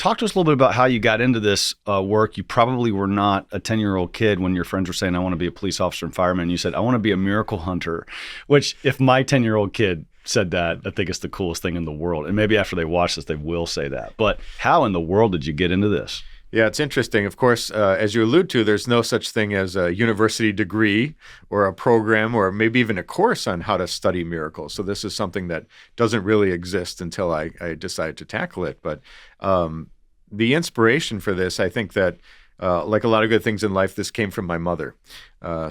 talk to us a little bit about how you got into this work. You probably were not a 10-year-old kid when your friends were saying, I want to be a police officer and fireman. You said, I want to be a miracle hunter, which if my 10-year-old kid said that, I think it's the coolest thing in the world. And maybe after they watch this, they will say that. But how in the world did you get into this? Yeah, it's interesting. Of course, as you allude to, there's no such thing as a university degree or a program or maybe even a course on how to study miracles. So this is something that doesn't really exist until I decided to tackle it. But the inspiration for this, I think that like a lot of good things in life, this came from my mother.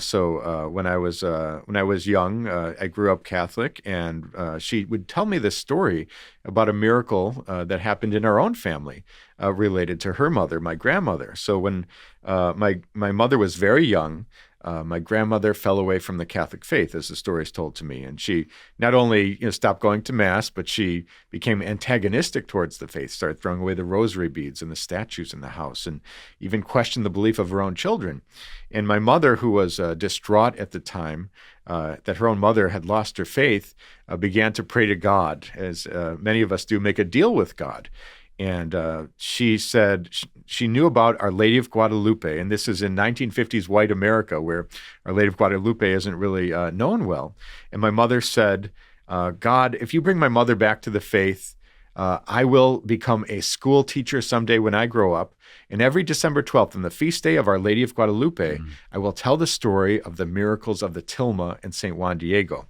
So when I was young, I grew up Catholic, and she would tell me this story about a miracle that happened in our own family related to her mother, my grandmother. So when my mother was very young, my grandmother fell away from the Catholic faith, as the story is told to me. And she not only stopped going to Mass, but she became antagonistic towards the faith, started throwing away the rosary beads and the statues in the house, and even questioned the belief of her own children. And my mother, who was distraught at the time that her own mother had lost her faith, began to pray to God, as many of us do, make a deal with God. And she said she knew about Our Lady of Guadalupe, and this is in 1950s white America, where Our Lady of Guadalupe isn't really known well. And my mother said, God, if you bring my mother back to the faith, I will become a school teacher someday when I grow up. And every December 12th, on the feast day of Our Lady of Guadalupe, I will tell the story of the miracles of the Tilma and St. Juan Diego.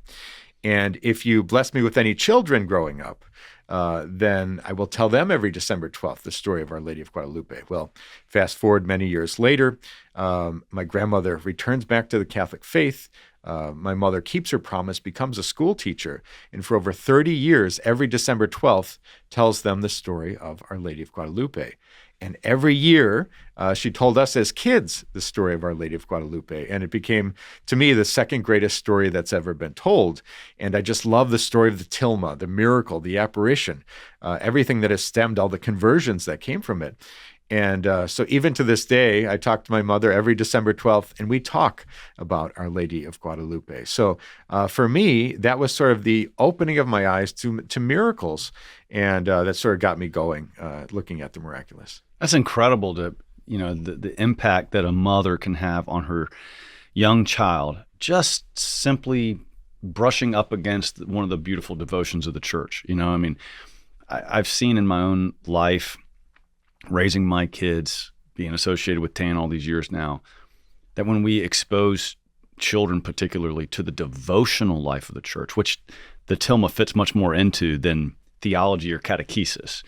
And if you bless me with any children growing up, then I will tell them every December 12th the story of Our Lady of Guadalupe. Well, fast forward many years later, my grandmother returns back to the Catholic faith. My mother keeps her promise, becomes a school teacher, and for over 30 years, every December 12th, tells them the story of Our Lady of Guadalupe. And every year, she told us as kids the story of Our Lady of Guadalupe. And it became, to me, the second greatest story that's ever been told. And I just love the story of the Tilma, the miracle, the apparition, everything that has stemmed, all the conversions that came from it. And so even to this day, I talk to my mother every December 12th, and we talk about Our Lady of Guadalupe. So for me, that was sort of the opening of my eyes to miracles. And that sort of got me going, looking at the miraculous. That's incredible to, the impact that a mother can have on her young child, just simply brushing up against one of the beautiful devotions of the church. I've seen in my own life, raising my kids, being associated with TAN all these years now, that when we expose children particularly to the devotional life of the church, which the Tilma fits much more into than theology or catechesis.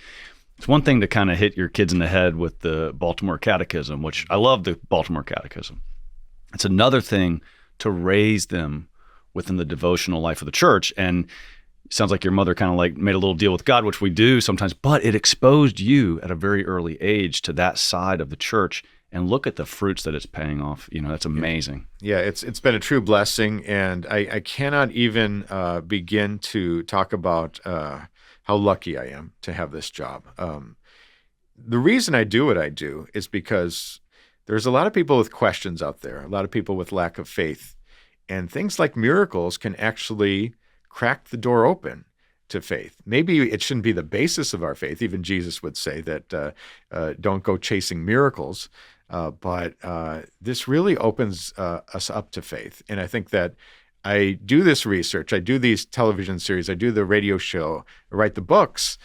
It's one thing to kind of hit your kids in the head with the Baltimore Catechism, which I love the Baltimore Catechism. It's another thing to raise them within the devotional life of the church. And it sounds like your mother kind of like made a little deal with God, which we do sometimes, but it exposed you at a very early age to that side of the church. And look at the fruits that it's paying off. That's amazing. Yeah, it's been a true blessing. And I cannot even begin to talk about how lucky I am to have this job. The reason I do what I do is because there's a lot of people with questions out there, a lot of people with lack of faith, and things like miracles can actually crack the door open to faith. Maybe it shouldn't be the basis of our faith. Even Jesus would say that don't go chasing miracles, but this really opens us up to faith. And I think that I do this research, I do these television series, I do the radio show, I write the books.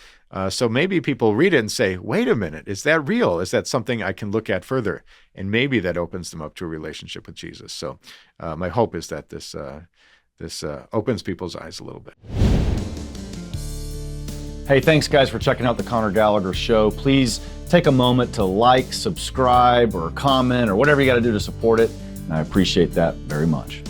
So maybe people read it and say, wait a minute, is that real? Is that something I can look at further? And maybe that opens them up to a relationship with Jesus. So my hope is that this opens people's eyes a little bit. Hey, thanks guys for checking out the Conor Gallagher Show. Please take a moment to like, subscribe, or comment, or whatever you got to do to support it. And I appreciate that very much.